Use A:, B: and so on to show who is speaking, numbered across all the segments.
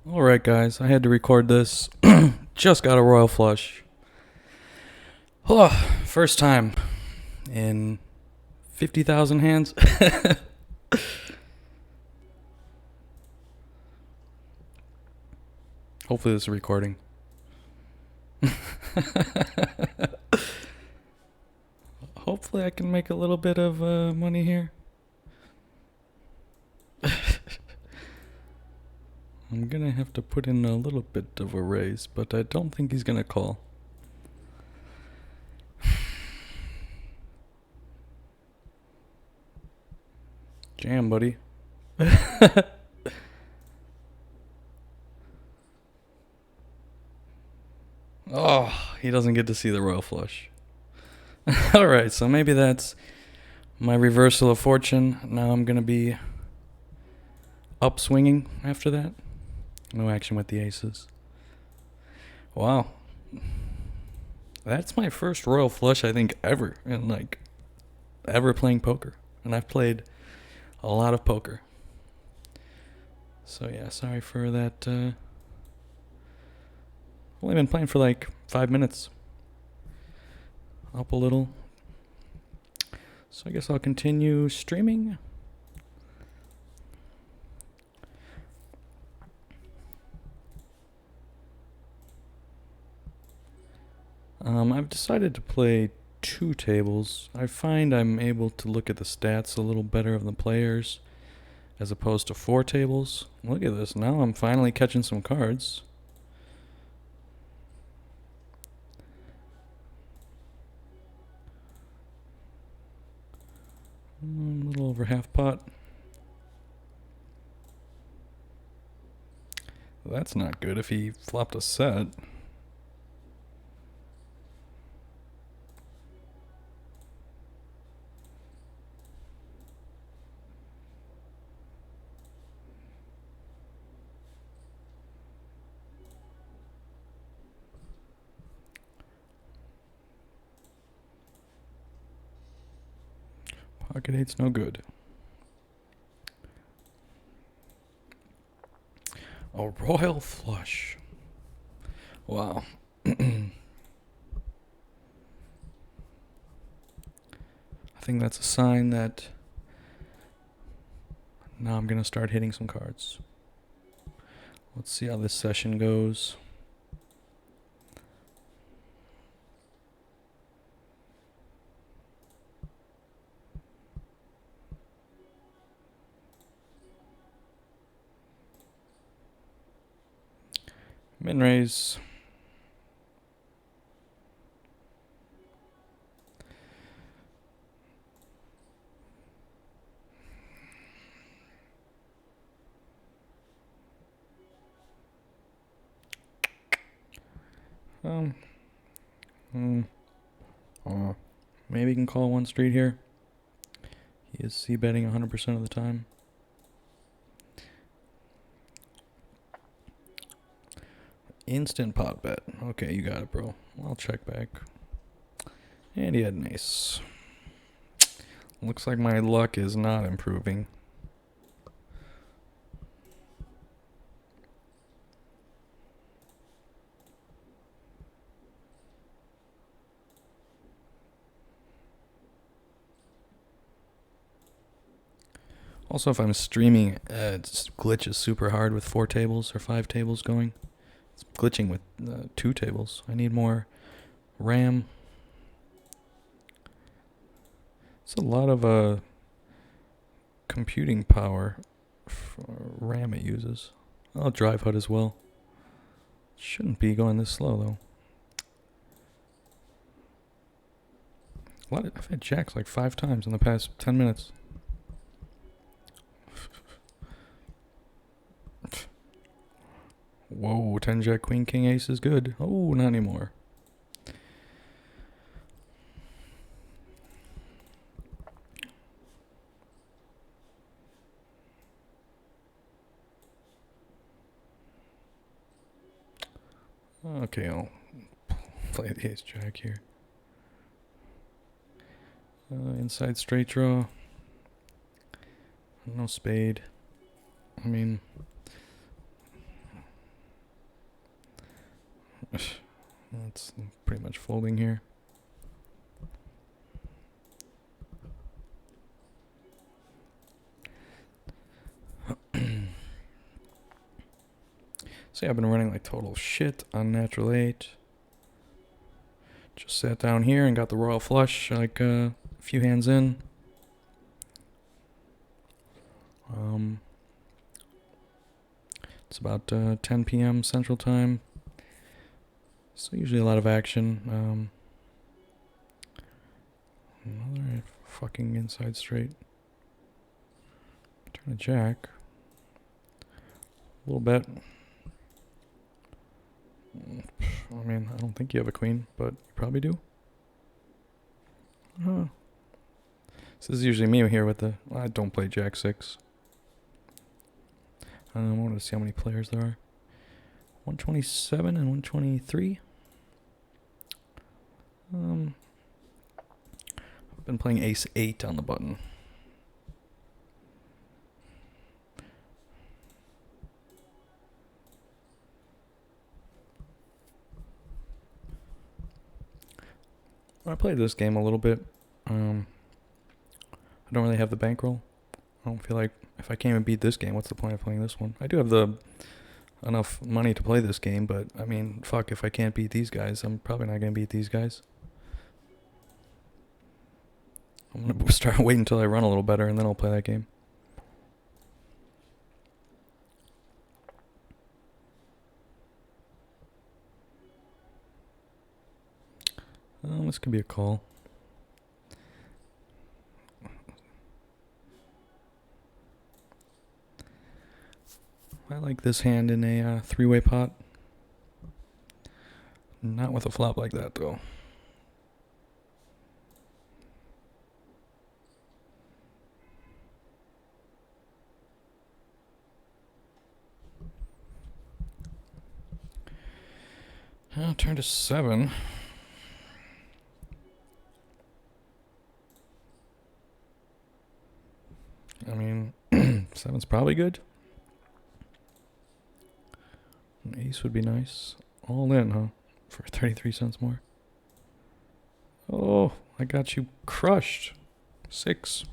A: Alright, guys, I had to record this. Just got a royal flush. Oh, first time in 50,000 hands. Hopefully, this is recording. Hopefully, I can make a little bit of money here. I'm gonna have to put in a little bit of a raise, but I don't think he's gonna call. Jam, buddy. Oh, he doesn't get to see the royal flush. Alright, so maybe that's my reversal of fortune. Now I'm gonna be upswinging after that. No action with the aces. Wow. That's my first royal flush, I think, ever. And ever playing poker. And I've played a lot of poker. So yeah, sorry for that. Only been playing for 5 minutes. Up a little. So I guess I'll continue streaming. I've decided to play 2 tables. I find I'm able to look at the stats a little better of the players as opposed to 4 tables. Look at this. Now I'm finally catching some cards. A little over half pot. Well, that's not good if he flopped a set. Pocket eight's no good. A royal flush. Wow. I think that's a sign that now I'm going to start hitting some cards. Let's see how this session goes. Min raise. Maybe he can call one street here. He is c-betting 100% of the time. Instant pot bet. Okay, you got it, bro. I'll check back. And he had an ace. Looks like my luck is not improving. Also, if I'm streaming, it glitches super hard with 4 tables or 5 tables going. It's glitching with 2 tables. I need more RAM. It's a lot of computing power for RAM it uses. I'll drive HUD as well. Shouldn't be going this slow though. I've had jacks 5 times in the past 10 minutes. Whoa, 10 jack queen king ace is good. Oh, not anymore. Okay, I'll play the ace jack here. Inside straight draw. No spade. I mean, That's pretty much folding here. See, I've been running like total shit on natural 8. Just sat down here and got the royal flush like a few hands in. It's about 10 p.m. Central Time. So usually a lot of action. Another fucking inside straight. Turn a jack. A little bet. I mean, I don't think you have a queen, but you probably do. So this is usually me here with the... I don't play jack 6. I wanted to see how many players there are. 127 and 123. I've been playing ace 8 on the button. I played this game a little bit. I don't really have the bankroll. I don't feel like if I can't even beat this game, what's the point of playing this one? I do have enough money to play this game, but I mean, fuck, if I can't beat these guys, I'm probably not going to beat these guys. I'm going to start waiting until I run a little better, and then I'll play that game. This could be a call. I like this hand in a three-way pot. Not with a flop like that, though. Turn to 7. I mean, 7's probably good. An ace would be nice. All in, huh? For 33 cents more. Oh, I got you crushed. 6.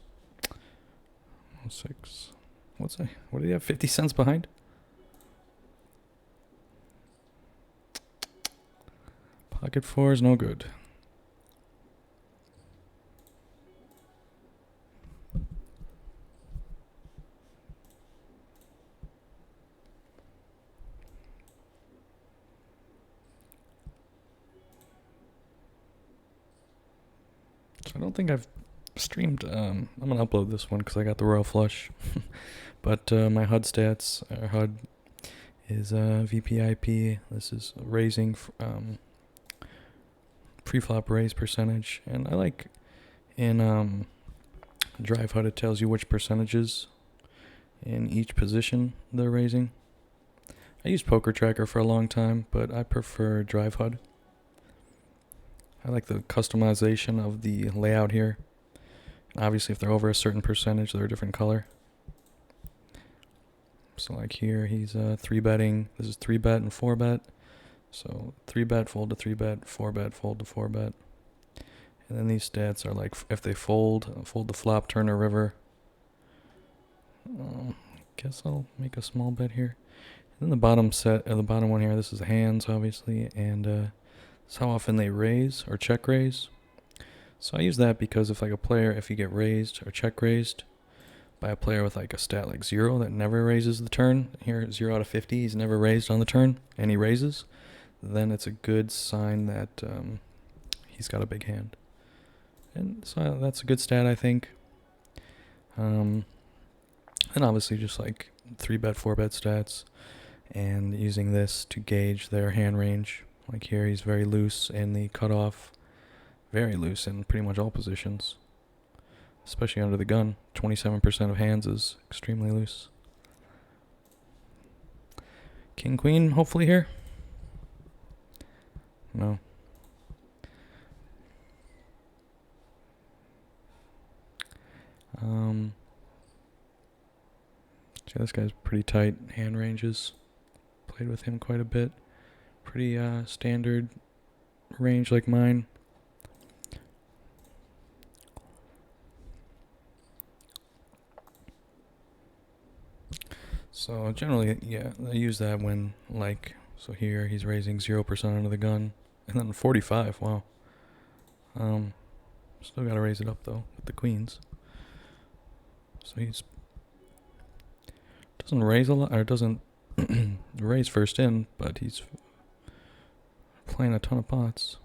A: Oh, 6. What do you have? 50 cents behind? Pocket 4 is no good. So I don't think I've streamed. I'm going to upload this one because I got the royal flush. But my HUD stats, HUD is VPIP. This is raising pre-flop raise percentage. And I like in drive HUD it tells you which percentages in each position they're raising. I used Poker Tracker for a long time, but I prefer drive HUD. I like the customization of the layout here. Obviously, if they're over a certain percentage, they're a different color. So like here, he's 3-betting. This is 3-bet and 4-bet. So 3-bet, fold to 3-bet, 4-bet, fold to 4-bet. And then these stats are like if they fold the flop, turn or river. Guess I'll make a small bet here. And then the bottom the bottom one here, this is hands, obviously, and it's how often they raise or check raise. So I use that because if you get raised or check raised by a player with like a stat like 0 that never raises the turn, here 0 out of 50, he's never raised on the turn, and he raises, then it's a good sign that he's got a big hand. And so that's a good stat, I think. And obviously just like 3-bet, 4-bet stats, and using this to gauge their hand range. Like here, he's very loose in the cutoff, very loose in pretty much all positions, especially under the gun. 27% of hands is extremely loose. King, queen, hopefully here. No. See, this guy's pretty tight hand ranges. Played with him quite a bit. Pretty standard range like mine. So generally, yeah, I use that when, like, so here he's raising 0% under the gun, and then 45. Wow. Still gotta raise it up though with the queens. So he's doesn't raise a lot, or doesn't raise first in, but he's playing a ton of pots.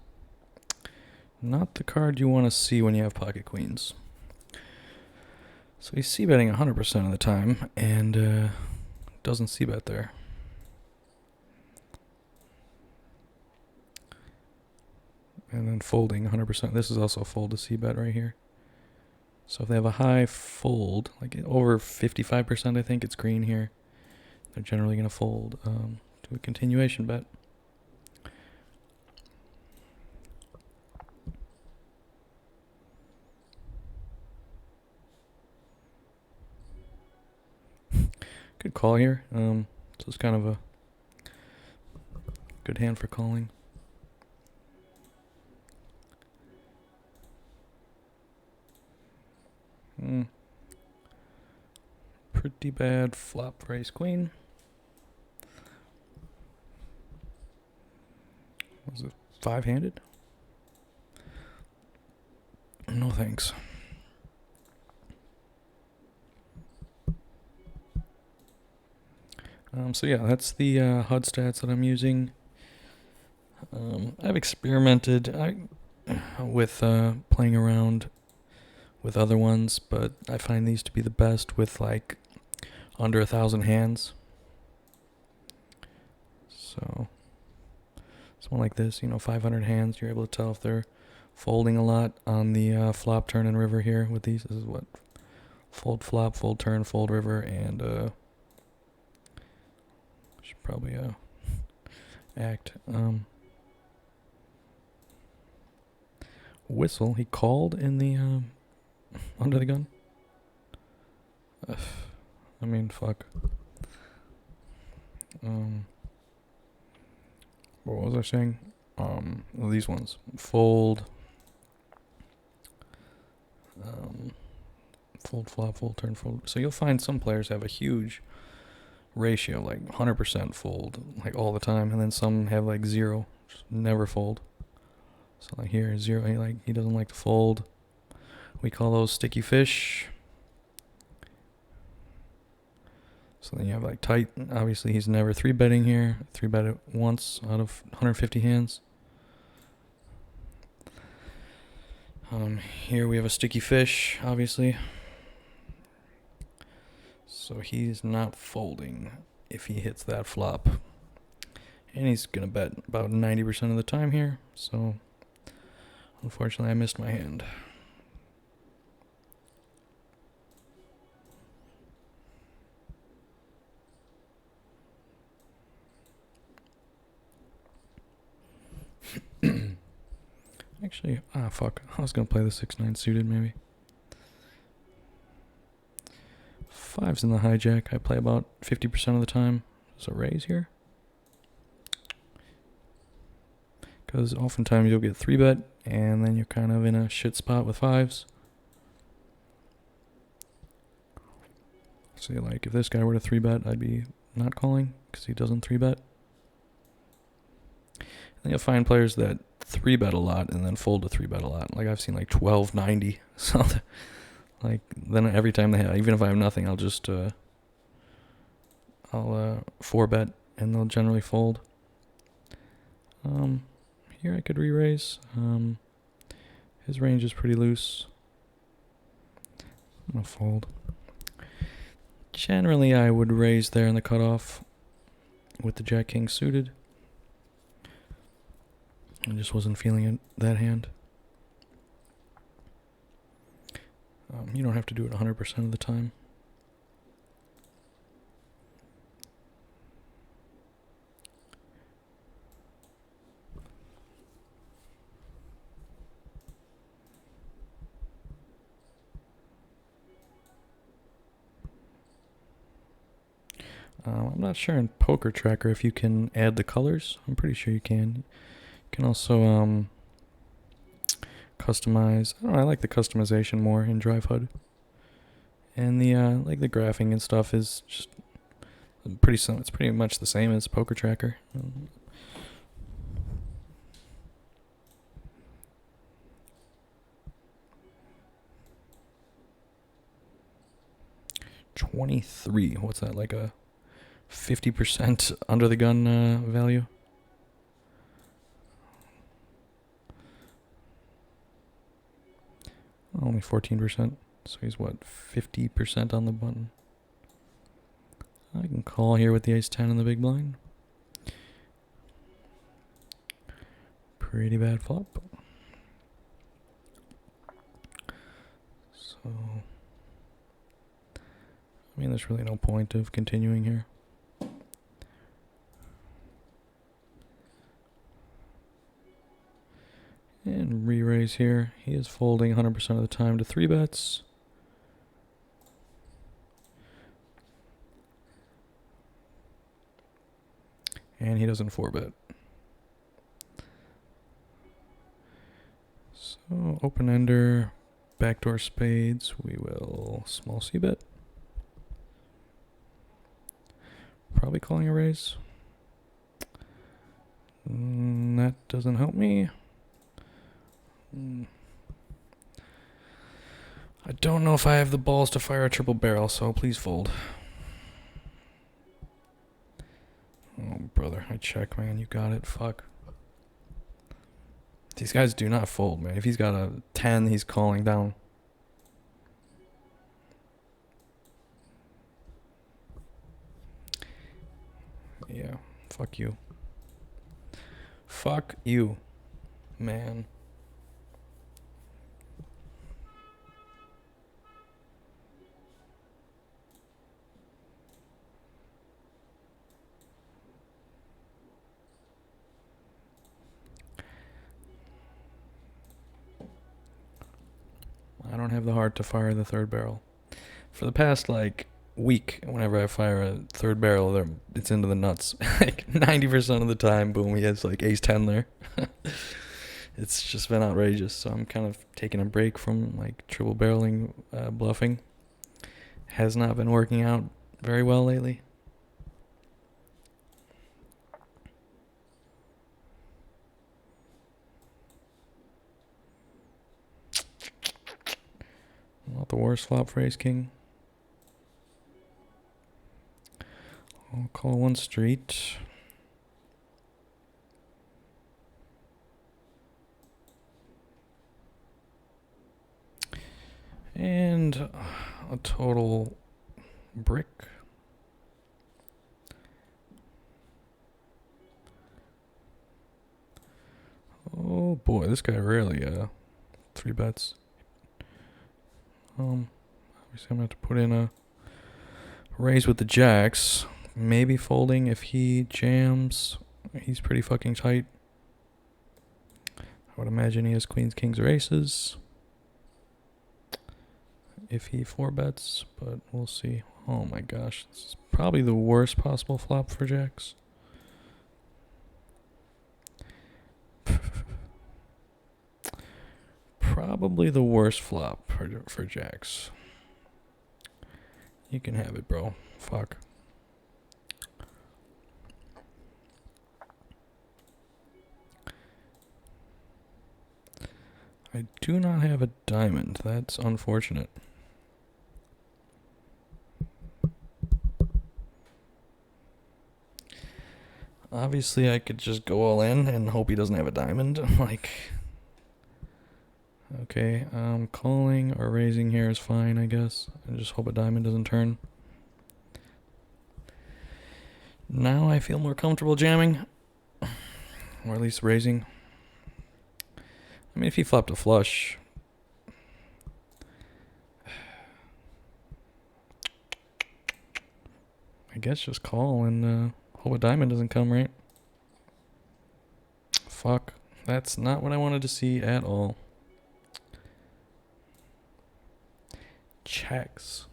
A: Not the card you want to see when you have pocket queens. So he's c-betting 100% of the time, and doesn't c-bet there. And then folding 100%. This is also a fold to c-bet right here. So if they have a high fold, like over 55%, I think it's green here, they're generally going to fold to a continuation bet. Good call here. So it's kind of a good hand for calling. Pretty bad flop for ace queen. Was it five-handed? No thanks. So yeah, that's the HUD stats that I'm using. I've experimented with playing around with other ones, but I find these to be the best with like under 1,000 hands. So someone like this, 500 hands, you're able to tell if they're folding a lot on the flop, turn, and river here with these. This is what fold, flop, fold, turn, fold, river, and should probably act. Whistle. He called in the under the gun. I mean, fuck. What was I saying? Well, these ones. Fold. Fold, flop, fold, turn, fold. So you'll find some players have a huge ratio, like 100% fold, like all the time, and then some have like 0, just never fold. So like here, 0, he doesn't like to fold. We call those sticky fish. So then you have like tight. Obviously, he's never 3-betting here. 3-bet it once out of 150 hands. Here we have a sticky fish, obviously. So he's not folding if he hits that flop. And he's going to bet about 90% of the time here. So unfortunately, I missed my hand. Actually, fuck. I was going to play the 6-9 suited, maybe. 5's in the hijack. I play about 50% of the time. There's a raise here. Because oftentimes you'll get 3-bet, and then you're kind of in a shit spot with 5s. So like, if this guy were to 3-bet, I'd be not calling, because he doesn't 3-bet. And you'll find players that 3-bet a lot and then fold to 3-bet a lot. Like I've seen like 12-90. So like then every time they have, even if I have nothing, I'll just I'll 4-bet and they'll generally fold. Here I could re-raise. His range is pretty loose. I'm gonna fold. Generally I would raise there in the cutoff with the Jack King suited. I just wasn't feeling it that hand. You don't have to do it 100% of the time. I'm not sure in Poker Tracker if you can add the colors. I'm pretty sure you can. You can also customize. I don't know, I like the customization more in Drive HUD. And the like the graphing and stuff is just it's pretty much the same as Poker Tracker. 23. What's that, like a 50% under the gun value? Only 14%. So he's what, 50% on the button? I can call here with the ace-10 in the big blind. Pretty bad flop. So, I mean, there's really no point of continuing here. And re-raise here. He is folding 100% of the time to 3-bets. And he doesn't 4-bet. So, open-ender, backdoor spades, we will small c-bet. Probably calling a raise. That doesn't help me. I don't know if I have the balls to fire a triple barrel, so please fold. Oh, brother, I check, man. You got it. Fuck. These guys do not fold, man. If he's got a 10, he's calling down. Yeah, fuck you. Fuck you, man. I don't have the heart to fire the third barrel. For the past, like, week, whenever I fire a third barrel, it's into the nuts. Like, 90% of the time, boom, he has, like, ace-10 there. It's just been outrageous, so I'm kind of taking a break from, like, triple barreling bluffing. Has not been working out very well lately. Not the worst flop for ace king. I'll call one street. And a total brick. Oh boy, this guy really 3-bets. Obviously I'm gonna have to put in a raise with the jacks. Maybe folding if he jams. He's pretty fucking tight. I would imagine he has queens, kings, or aces. If he 4-bets, but we'll see. Oh my gosh, this is probably the worst possible flop for jacks. Probably the worst flop for jacks. You can have it, bro. Fuck. I do not have a diamond. That's unfortunate. Obviously, I could just go all in and hope he doesn't have a diamond. Like, okay, calling or raising here is fine, I guess. I just hope a diamond doesn't turn. Now I feel more comfortable jamming, or at least raising. I mean, if he flopped a flush, I guess just call and hope a diamond doesn't come, right? Fuck. That's not what I wanted to see at all. Checks.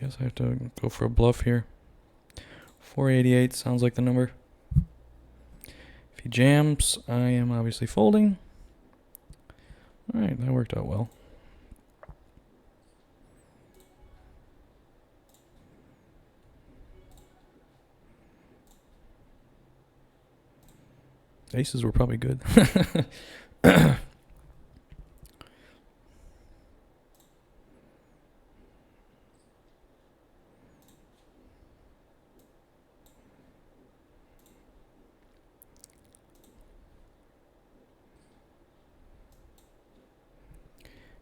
A: Guess I have to go for a bluff here. 488 sounds like the number. If he jams, I am obviously folding. Alright, that worked out well. Aces were probably good.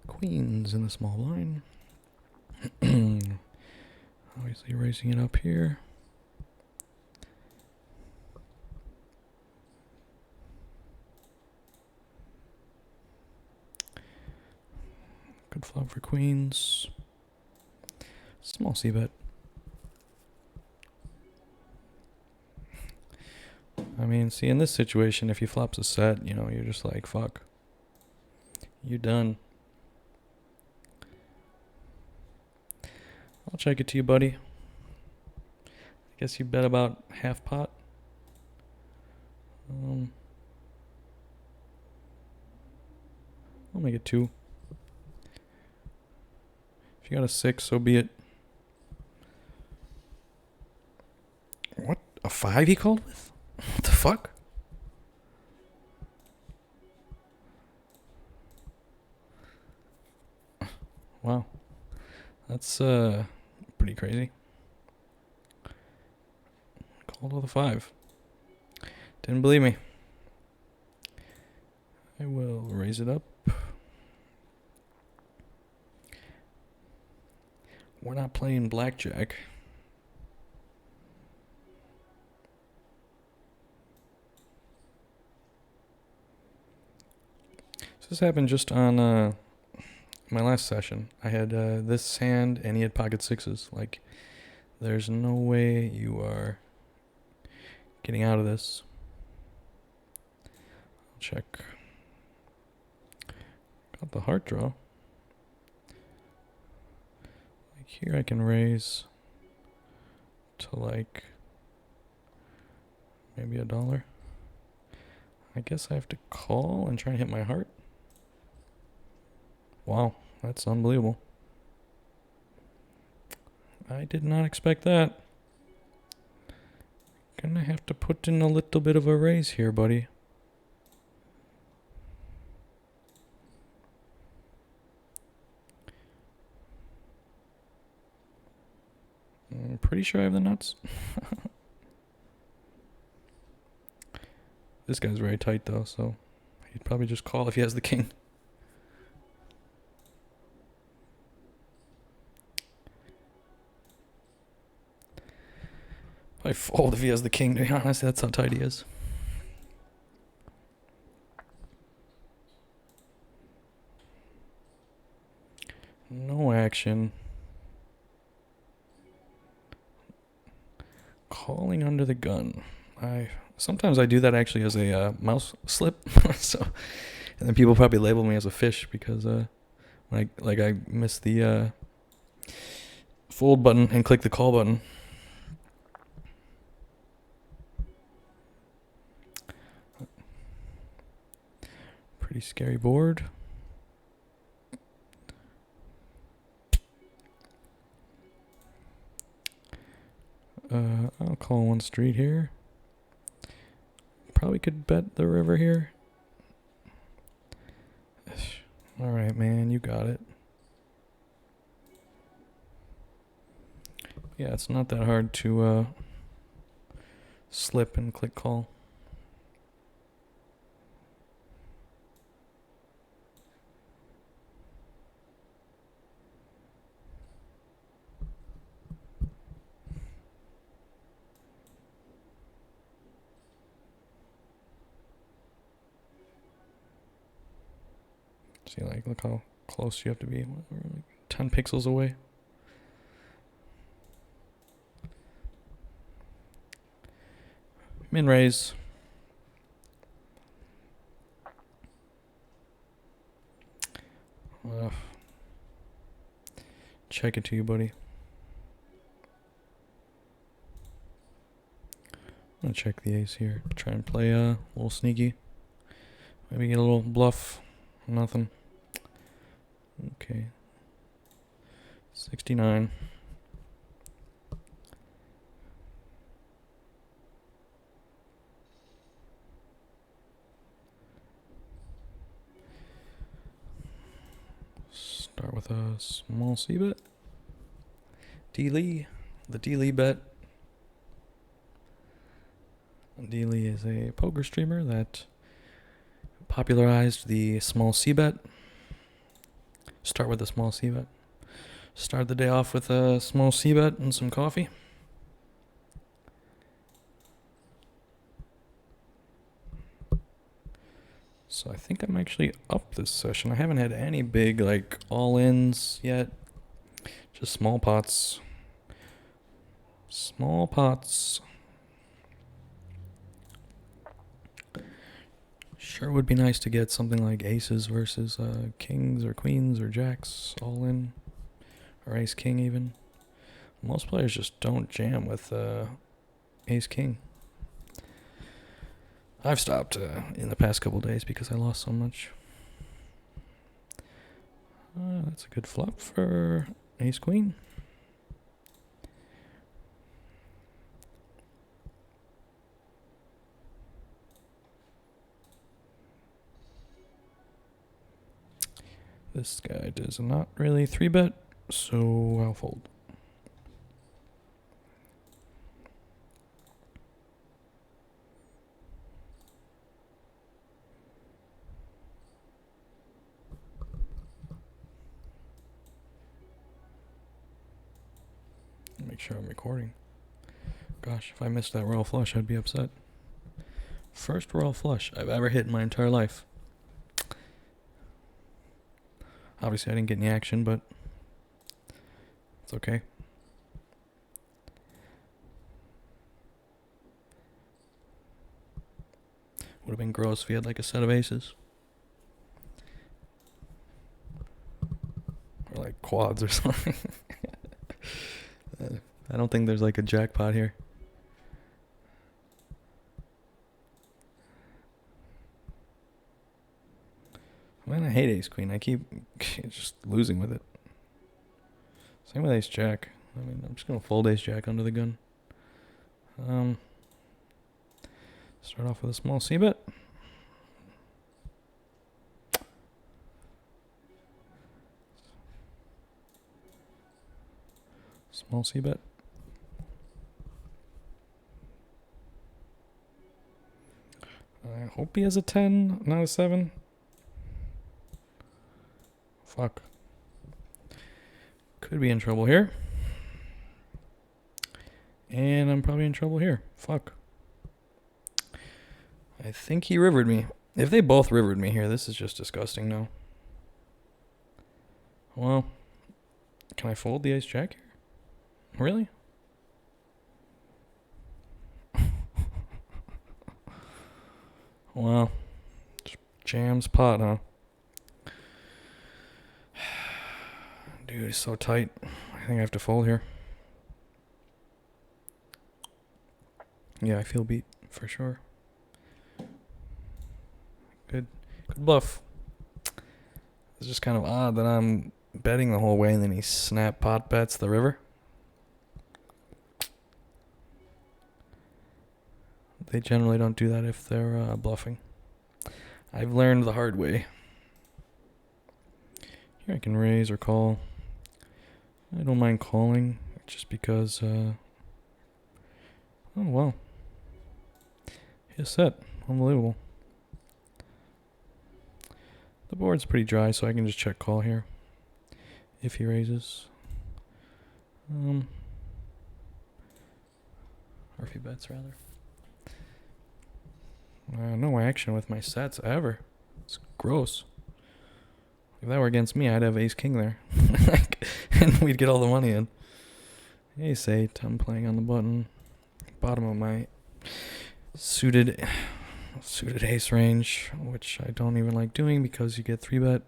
A: Queens in the small line. Obviously raising it up here. Good flop for queens. Small c-bet. I mean, see, in this situation, if he flops a set, you know, you're just like, fuck. You're done. I'll check it to you, buddy. I guess you bet about half pot. I'll make it 2. If you got a 6, so be it. What? A 5 he called with? What the fuck? Wow. That's pretty crazy. Called with a 5. Didn't believe me. I will raise it up. We're not playing blackjack. So this happened just on my last session. I had this hand and he had pocket 6s. Like, there's no way you are getting out of this. I'll check. Got the heart draw. Like here I can raise to like maybe $1. I guess I have to call and try and hit my heart. Wow, that's unbelievable. I did not expect that. Gonna have to put in a little bit of a raise here, buddy. I'm pretty sure I have the nuts. This guy's very tight though, so he'd probably just call if he has the king. I fold if he has the king, to be honest. That's how tight he is. No action. Calling under the gun. Sometimes I do that actually as a mouse slip. So, and then people probably label me as a fish because when I miss the fold button and click the call button. Pretty scary board. I'll call one street here. Probably could bet the river here. Alright, man, you got it. Yeah, it's not that hard to slip and click call. See, like, look how close you have to be. We're like 10 pixels away. Min raise. Check it to you, buddy. gonna check the ace here. Try and play a little sneaky. Maybe get a little bluff. Nothing. Okay. 69. Start with a small C bet. D Lee. The D Lee bet. D Lee is a poker streamer that popularized the small C bet. Start with a small C bet. Start the day off with a small C bet and some coffee. So I think I'm actually up this session. I haven't had any big like all-ins yet. Just small pots. Small pots. Sure would be nice to get something like aces versus kings or queens or jacks all in. Or ace king even. Most players just don't jam with ace king. I've stopped in the past couple days because I lost so much. That's a good flop for ace queen. This guy does not really 3-bet, so I'll fold. Make sure I'm recording. Gosh, if I missed that royal flush, I'd be upset. First royal flush I've ever hit in my entire life. Obviously, I didn't get any action, but it's okay. Would have been gross if he had like a set of aces. Or like quads or something. I don't think there's like a jackpot here. Man, I hate ace queen. I keep just losing with it. Same with ace jack. I mean, I'm just gonna fold ace jack under the gun. Start off with a small C bet. Small C bet. I hope he has a 10, not a 7. Fuck. Could be in trouble here. And I'm probably in trouble here. Fuck. I think he rivered me. If they both rivered me here, this is just disgusting now. Well, can I fold the ace jack here? Really? Wow. Jams pot, huh? Dude, it's so tight. I think I have to fold here. Yeah, I feel beat for sure. Good bluff. It's just kind of odd that I'm betting the whole way and then he snap pot bets the river. They generally don't do that if they're bluffing. I've learned the hard way. Here I can raise or call. I don't mind calling just because, oh wow. His set. Unbelievable. The board's pretty dry, so I can just check call here. If he raises. Or if he bets, rather. No action with my sets ever. It's gross. If that were against me, I'd have ace king there. And we'd get all the money in. Ace 8, I'm playing on the button. Bottom of my suited ace range, which I don't even like doing because you get 3-bet.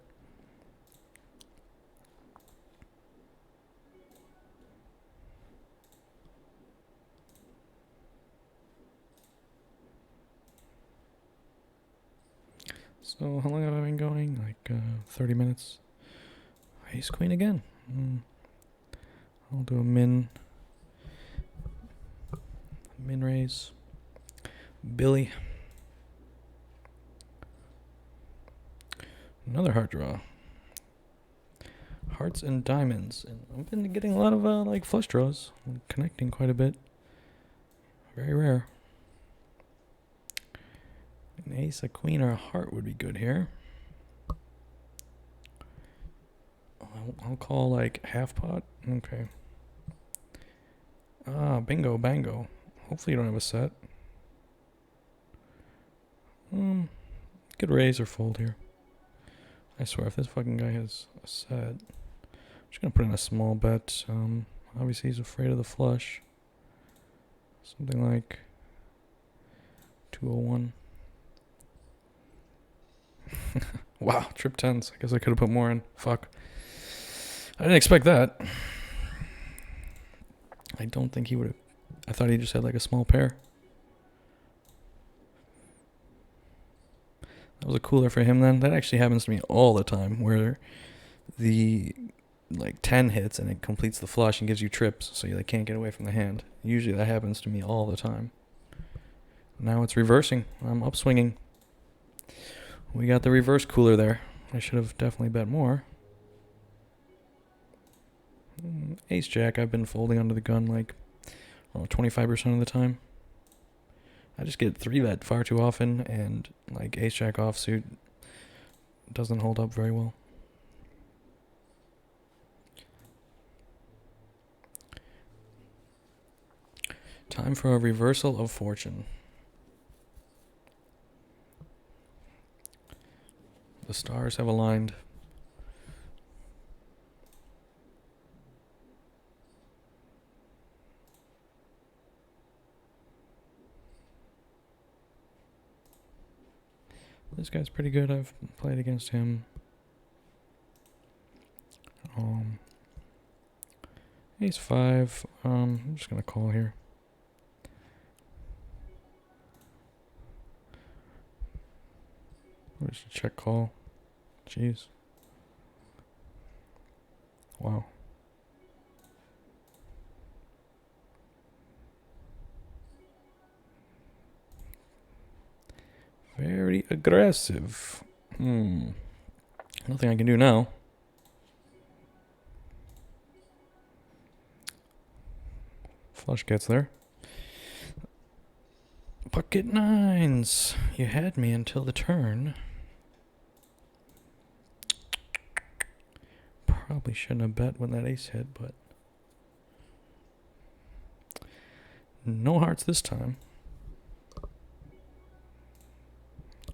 A: So how long have I been going? Like 30 minutes. Ace queen again. I'll do a min raise. Billy. Another heart draw. Hearts and diamonds. And I've been getting a lot of like flush draws. I'm connecting quite a bit. Very rare. An ace, a queen, or a heart would be good here. I'll call like half pot. Okay. Ah, bingo, bango. Hopefully you don't have a set. Could raise or fold here. I swear, if this fucking guy has a set, I'm just gonna put in a small bet. Obviously he's afraid of the flush. Something like 201. Wow, trip tens. I guess I could have put more in. Fuck. I didn't expect that. I don't think he would have. I thought he just had like a small pair. That was a cooler for him then. That actually happens to me all the time, where the like 10 hits and it completes the flush and gives you trips, so you like can't get away from the hand. Usually that happens to me all the time. Now it's reversing. I'm upswinging. We got the reverse cooler there. I should have definitely bet more. Ace jack, I've been folding under the gun like 25% of the time. I just get 3-bet far too often, and like ace jack offsuit doesn't hold up very well. Time for a reversal of fortune. The stars have aligned. This guy's pretty good. I've played against him. Ace 5. I'm just gonna call here. Where's the check call? Jeez. Wow. Very aggressive. Nothing I can do now. Flush gets there. Pocket nines. You had me until the turn. Probably shouldn't have bet when that ace hit, but no hearts this time.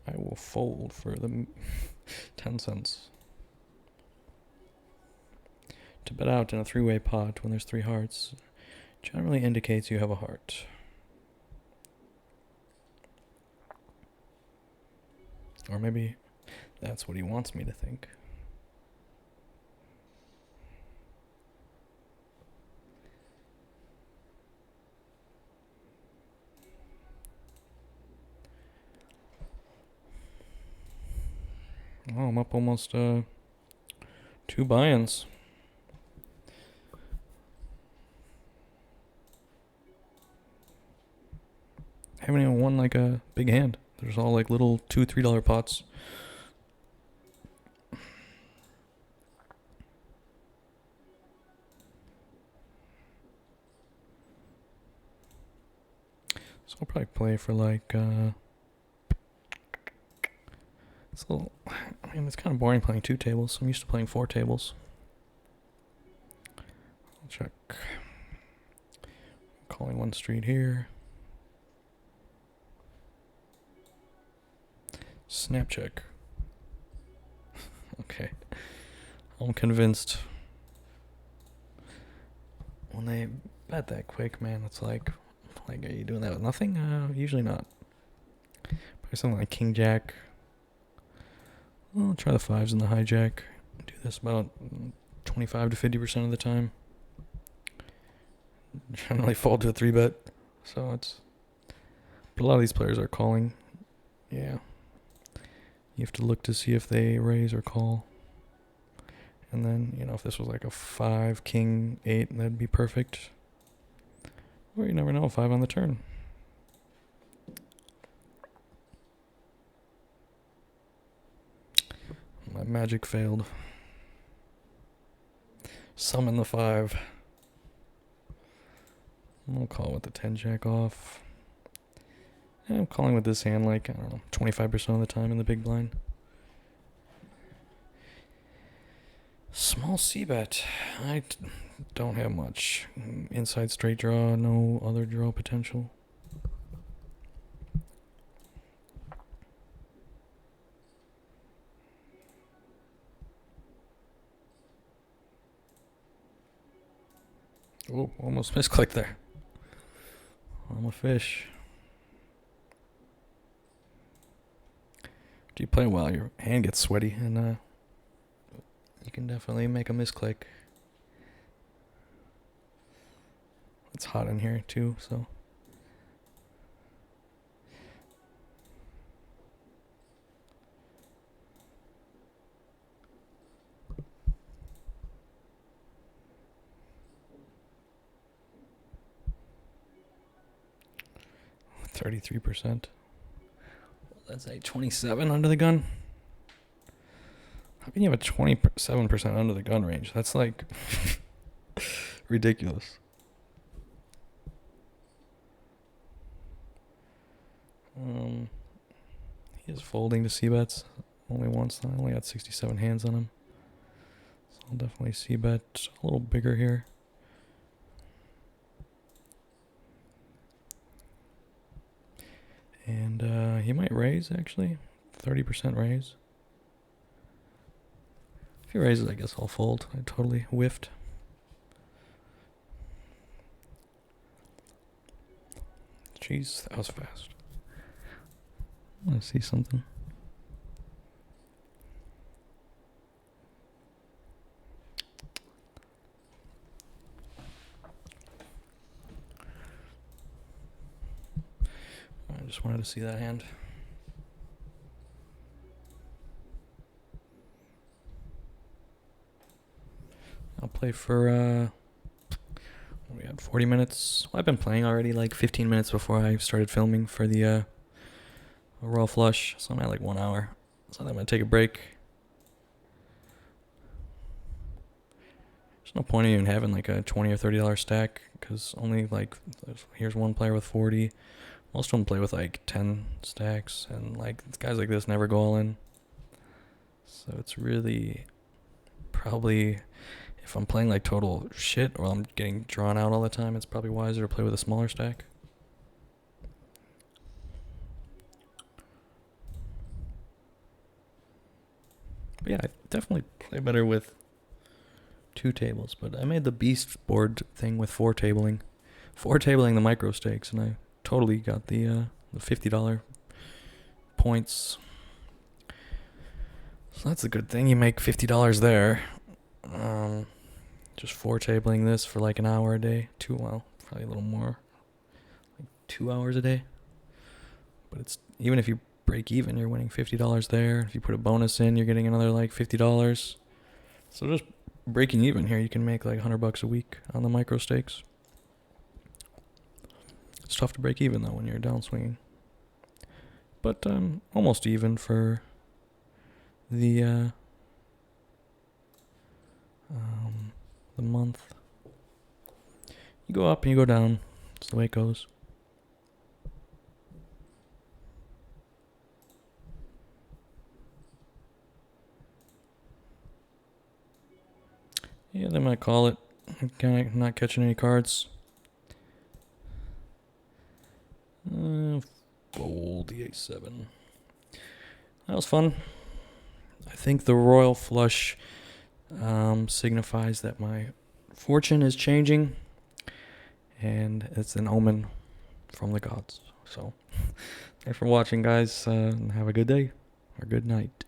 A: I will fold for the 10 cents. To bet out in a 3-way pot when there's 3 hearts generally indicates you have a heart. Or maybe that's what he wants me to think. Oh, I'm up almost 2 buy-ins. Haven't even won like a big hand. There's all like little $2, $3 pots. So I'll probably play for like it's a little, I mean, it's kind of boring playing 2 tables. I'm used to playing 4 tables. I'll check. Calling 1 street here. Snap check. Okay. I'm convinced. When they bet that quick, man, it's like, are you doing that with nothing? Usually not. Probably something like king jack. I'll try the 5s and the hijack. Do this about 25 to 50% of the time. Generally fold to a 3-bet. So it's... But a lot of these players are calling. Yeah. You have to look to see if they raise or call. And then, if this was like a 5, king, 8, that'd be perfect. Or you never know, 5 on the turn. My magic failed. Summon the 5. I'll call with the 10 jack off. I'm calling with this hand like, 25% of the time in the big blind. Small c-bet. I don't have much. Inside straight draw, no other draw potential. Oh, almost misclicked there. I'm a fish. Do you play well? Your hand gets sweaty, and you can definitely make a misclick. It's hot in here too, so. %. That's a 27 under the gun. How can you have a 27% under the gun range? That's like ridiculous. He is folding to c-bets only once. I only got 67 hands on him. So I'll definitely c-bet a little bigger here. And he might raise, actually. 30% raise. If he raises, I guess I'll fold. I totally whiffed. Jeez, that was fast. I want to see something. I just wanted to see that hand. I'll play for, we had 40 minutes. Well, I've been playing already like 15 minutes before I started filming for the Royal Flush. So I'm at like 1 hour. So I'm going to take a break. There's no point in even having like a $20 or $30 stack, because only like, here's one player with 40. Most of them play with like 10 stacks, and like guys like this never go all in. So it's really probably, if I'm playing like total shit or I'm getting drawn out all the time, it's probably wiser to play with a smaller stack. But yeah, I definitely play better with 2 tables, but I made the beast board thing with 4 tabling. 4 tabling the micro stakes, and I totally got the $50 points. So that's a good thing. You make $50 there. Just 4 tabling this for like an hour a day. Probably a little more. Like 2 hours a day. But it's, even if you break even, you're winning $50 there. If you put a bonus in, you're getting another like $50. So just breaking even here, you can make like $100 a week on the micro stakes. It's tough to break even though when you're downswinging. But almost even for the month. You go up and you go down. That's the way it goes. Yeah, they might call it. I'm kind of not catching any cards. Fold the A7. That was fun. I think the Royal Flush signifies that my fortune is changing, and it's an omen from the gods. So, thanks for watching, guys. Have a good day or good night.